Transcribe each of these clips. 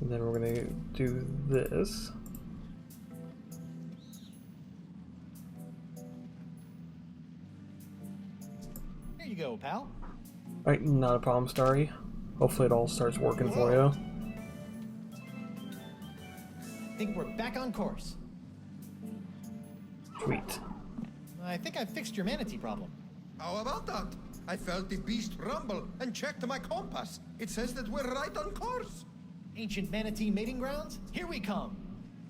And then we're gonna do this. Here you go, pal. Alright, not a problem, Starry. Hopefully it all starts working for you. I think we're back on course. Sweet. I think I fixed your manatee problem. How about that? I felt the beast rumble and checked my compass. It says that we're right on course. Ancient manatee mating grounds? Here we come.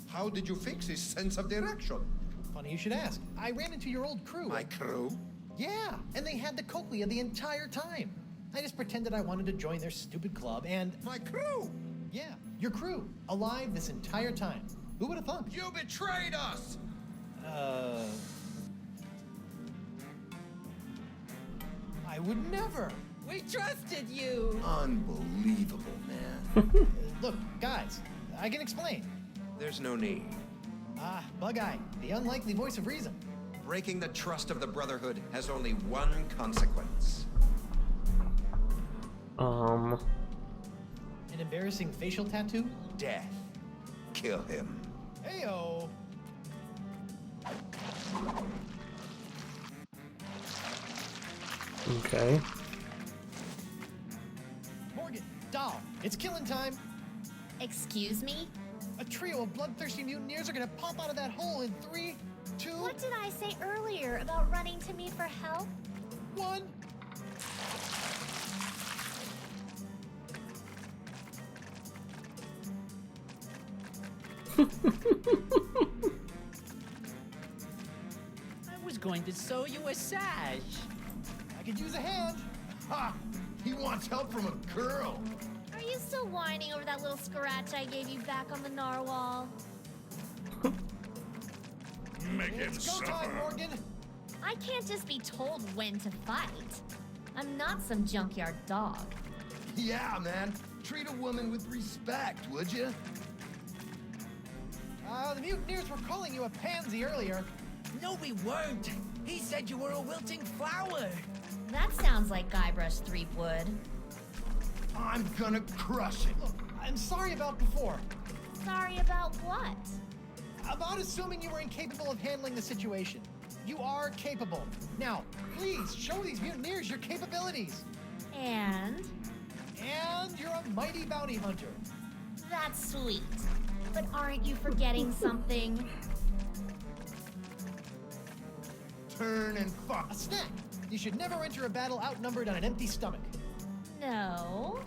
How did you fix his sense of direction? Funny you should ask. I ran into your old crew. My crew? Yeah, and they had the cochlea the entire time. I just pretended I wanted to join their stupid club and... My crew? Yeah, your crew. Alive this entire time. Who would have thunk? You betrayed us! I would never. We trusted you! Unbelievable, man. Look, guys, I can explain. There's no need. Bug-Eye, the unlikely voice of reason. Breaking the trust of the Brotherhood has only one consequence. An embarrassing facial tattoo? Death. Kill him. Heyo! Okay. Morgan, Doll, it's killing time. Excuse me? A trio of bloodthirsty mutineers are gonna pop out of that hole in 3, 2, What did I say earlier about running to me for help? 1. I was going to sew you a sash. I could use a hand. Ha! He wants help from a girl. Are you still whining over that little scratch I gave you back on the narwhal? Make him It's go time, suffer. Morgan. I can't just be told when to fight. I'm not some junkyard dog. Yeah, man. Treat a woman with respect, would you? The mutineers were calling you a pansy earlier. No, we weren't. He said you were a wilting flower. That sounds like Guybrush Threepwood. I'm gonna crush it. Look, I'm sorry about before. Sorry about what? About assuming you were incapable of handling the situation. You are capable. Now, please show these mutineers your capabilities. And? And you're a mighty bounty hunter. That's sweet. But aren't you forgetting something? Turn and fuck. A snack. You should never enter a battle outnumbered on an empty stomach. No.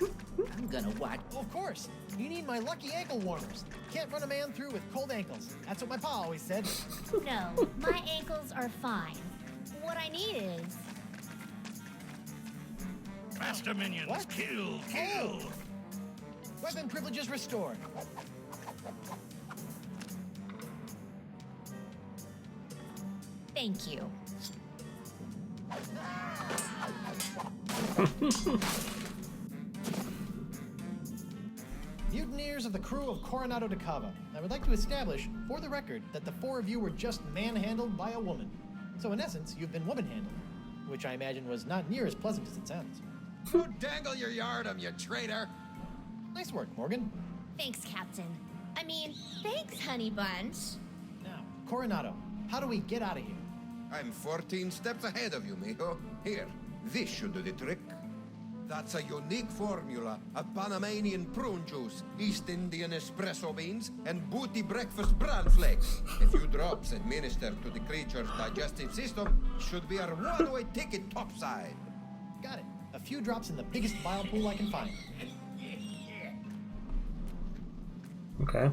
I'm gonna watch. Well, of course. You need my lucky ankle warmers. Can't run a man through with cold ankles. That's what my pa always said. No, my ankles are fine. What I need is... Faster minions, What? kill, kill. Oh. Weapon privileges restored. Thank you. Mutineers of the crew of Coronado de Cava. I would like to establish, for the record, that the 4 of you were just manhandled by a woman. So in essence, you've been woman-handled, which I imagine was not near as pleasant as it sounds. You dangle your yardum, you traitor. Nice work, Morgan. Thanks, Captain. I mean, thanks, Honey Bunch. Now, Coronado, how do we get out of here? I'm 14 steps ahead of you, mijo. Here, this should do the trick. That's a unique formula of Panamanian prune juice, East Indian espresso beans, and booty breakfast bran flakes. A few drops administered to the creature's digestive system should be our one-way ticket topside. Got it. A few drops in the biggest bile pool I can find. Okay.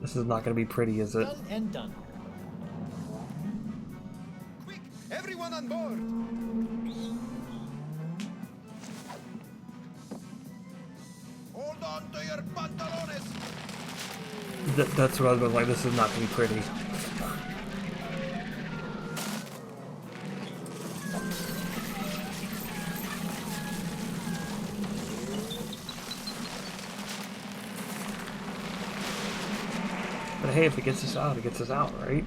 This is not going to be pretty, is it? Done and done. Quick, everyone on board! Hold on to your pantalones! That's what I was like. This is not going to be pretty. But hey, if it gets us out, it gets us out, right?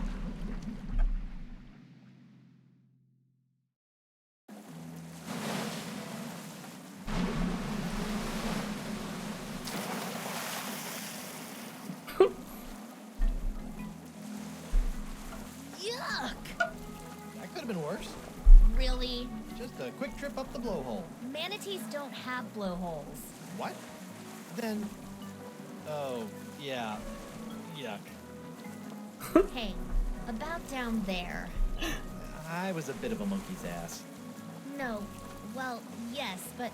course. Really? Just a quick trip up the blowhole. Manatees don't have blowholes. What? Then... Oh, yeah. Yuck. Hey, about down there. I was a bit of a monkey's ass. No, well, yes, but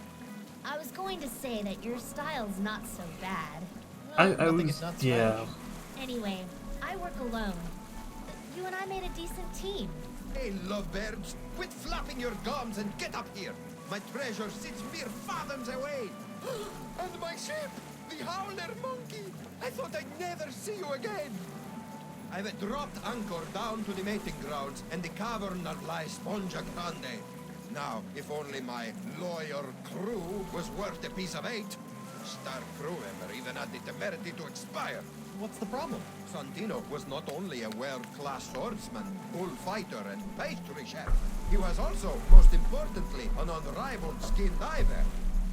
I was going to say that your style's not so bad. I Nothing was, is not yeah. stylish. Anyway, I work alone. You and I made a decent team. Hey, lovebirds, quit flapping your gums and get up here. My treasure sits mere fathoms away. And my ship, the Howler Monkey. I thought I'd never see you again. I've dropped anchor down to the mating grounds and the cavern of La Esponja Grande. Now, if only my lawyer crew was worth a piece of eight. Star crew member even had the temerity to expire. What's the problem? Santino was not only a world-class swordsman, bullfighter, and pastry chef. He was also, most importantly, an unrivaled skin diver.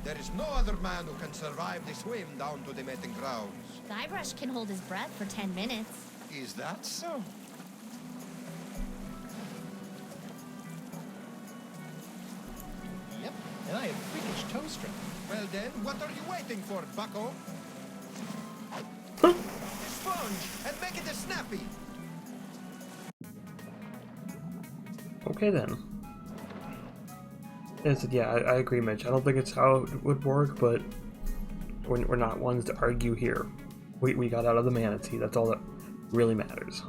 There is no other man who can survive the swim down to the mating grounds. Guybrush can hold his breath for 10 minutes. Is that so? Yep, and I have freakish toe strength. Well then, what are you waiting for, bucko? Sponge, and make it a snappy. Okay then. Yeah, I agree, Mitch. I don't think it's how it would work, but we're not ones to argue here. We got out of the manatee. That's all that really matters.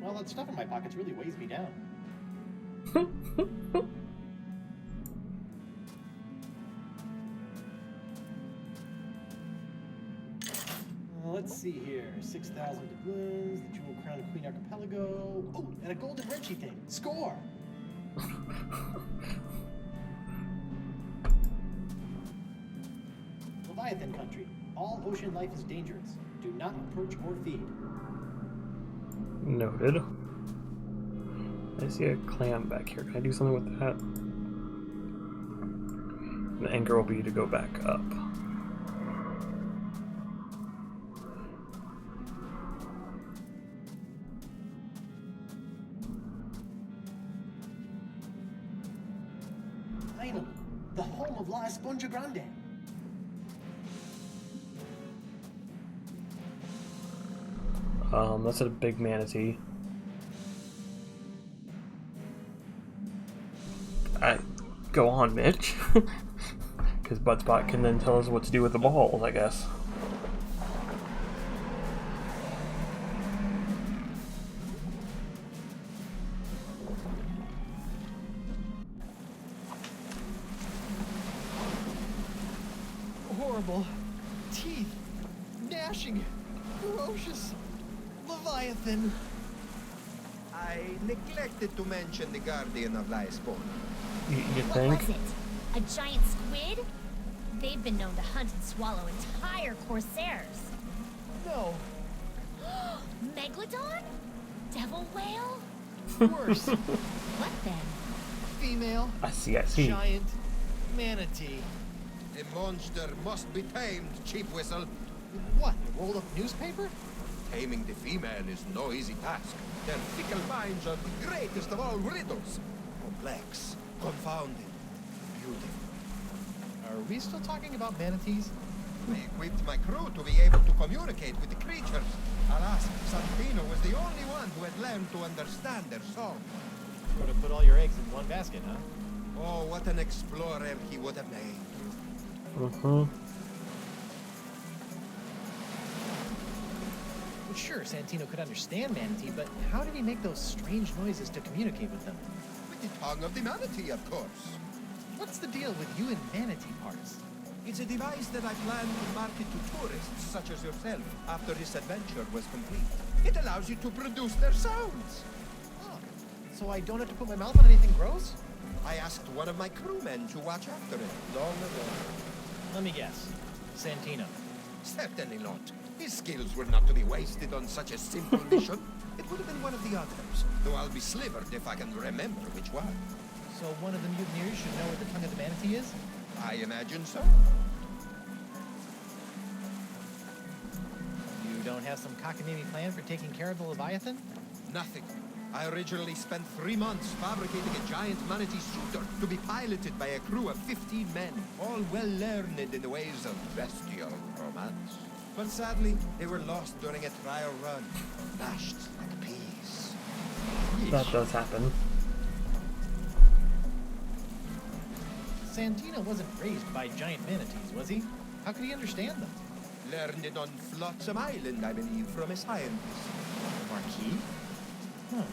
Well, that stuff in my pockets really weighs me down. Let's see here. 6,000 doubloons, the Jewel Crown Queen Archipelago. Oh, and a golden wrenchy thing. Score! Leviathan country. All ocean life is dangerous. Do not approach or feed. Noted. I see a clam back here. Can I do something with that? The anchor will be to go back up. Finally, the home of La Esponja Grande. That's a big manatee. Go on, Mitch. Because Buttspot can then tell us what to do with the balls, I guess. Horrible. Teeth. Gnashing. Ferocious. Leviathan. I neglected to mention the Guardian of La Esponja. You What think? was it? A giant squid? They've been known to hunt and swallow entire corsairs. No. Megalodon? Devil whale? Worse. What then? Female. I see. Giant. Manatee. The monster must be tamed, cheap whistle. What? A rolled up newspaper? Taming the female is no easy task. Their fickle minds are the greatest of all riddles. Complex, confounded, beautiful. Are we still talking about manatees? I equipped my crew to be able to communicate with the creatures. Alas, Santino was the only one who had learned to understand their song. Sort of put all your eggs in one basket, huh? Oh, what an explorer he would have made. Well, sure, Santino could understand manatee, but how did he make those strange noises to communicate with them? With the tongue of the manatee, of course. What's the deal with you and manatee parts? It's a device that I plan to market to tourists such as yourself after this adventure was complete. It allows you to produce their sounds. Oh, so I don't have to put my mouth on anything gross? I asked one of my crewmen to watch after it long ago. Let me guess. Santino. Certainly not. His skills were not to be wasted on such a simple mission. It would have been one of the others, though I'll be slivered if I can remember which one. So one of the mutineers should know where the tongue of the manatee is? I imagine so. You don't have some cockamamie plan for taking care of the Leviathan? Nothing. I originally spent 3 months fabricating a giant manatee shooter to be piloted by a crew of 15 men, all well learned in the ways of bestial romance. But sadly, they were lost during a trial run, mashed like peas. That does happen. Santino wasn't raised by giant manatees, was he? How could he understand them? Learned it on Flotsam Island, I believe, from a scientist. Marquis? Huh.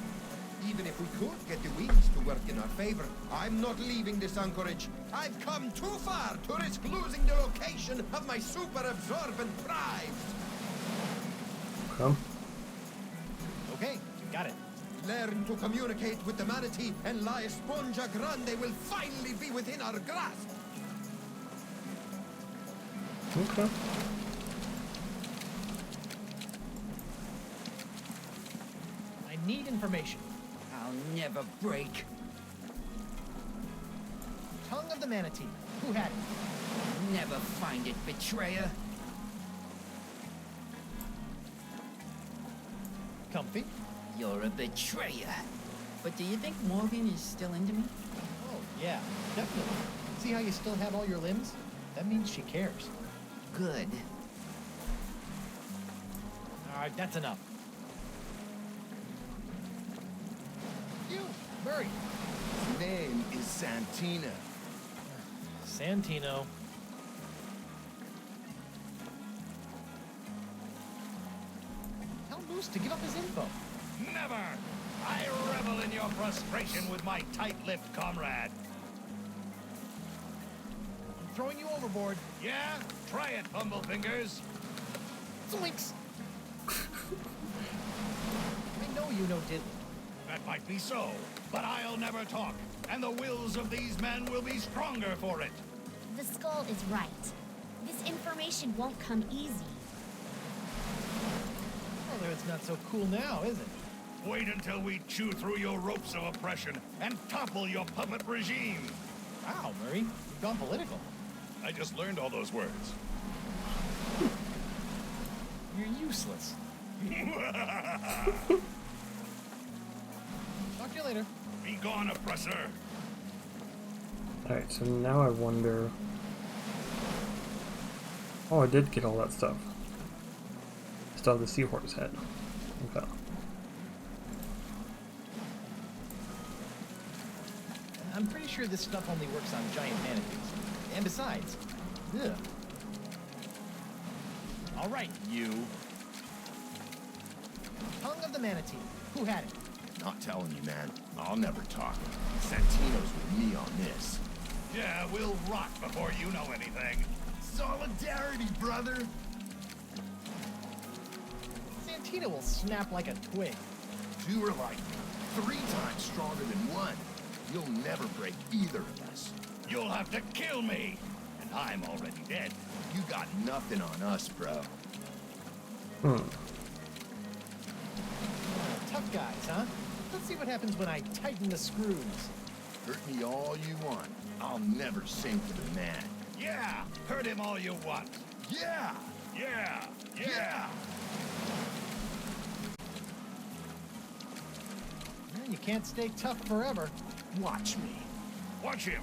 Even if we could get the winds to work in our favor, I'm not leaving this anchorage. I've come too far to risk losing the location of my super absorbent prize. Come. Okay, got it. Learn to communicate with the manatee, and La Esponja Grande will finally be within our grasp. Okay. I need information. I'll never break. Tongue of the manatee. Who had it? Never find it, betrayer. Comfy? You're a betrayer. But do you think Morgan is still into me? Oh, yeah, definitely. See how you still have all your limbs? That means she cares. Good. Alright, that's enough. You, Murray. His name is Santino. Santino. Tell Moose to give up his info. Never! I revel in your frustration with my tight-lipped comrade. I'm throwing you overboard. Yeah? Try it, Bumblefingers. Zoinks! I know you know diddly. That might be so, but I'll never talk, and the wills of these men will be stronger for it. The skull is right. This information won't come easy. Although it's not so cool now, is it? Wait until we chew through your ropes of oppression and topple your puppet regime. Wow, Murray, you've gone political. I just learned all those words. You're useless. Talk to you later. Be gone, oppressor. Alright, so now I wonder... Oh, I did get all that stuff. Still have the seahorse head. Okay. I'm pretty sure this stuff only works on giant manatees. And besides, ugh. All right, you. Tongue of the manatee. Who had it? Not telling you, man. I'll never talk. Santino's with me on this. Yeah, we'll rot before you know anything. Solidarity, brother! Santino will snap like a twig. Two are like 3 times stronger than one. You'll never break either of us. You'll have to kill me, and I'm already dead. You got nothing on us, bro. Tough guys, huh? Let's see what happens when I tighten the screws. Hurt me all you want. I'll never sing for the man. Yeah, hurt him all you want. Yeah! Yeah, yeah. Well, you can't stay tough forever. Watch me. Watch him.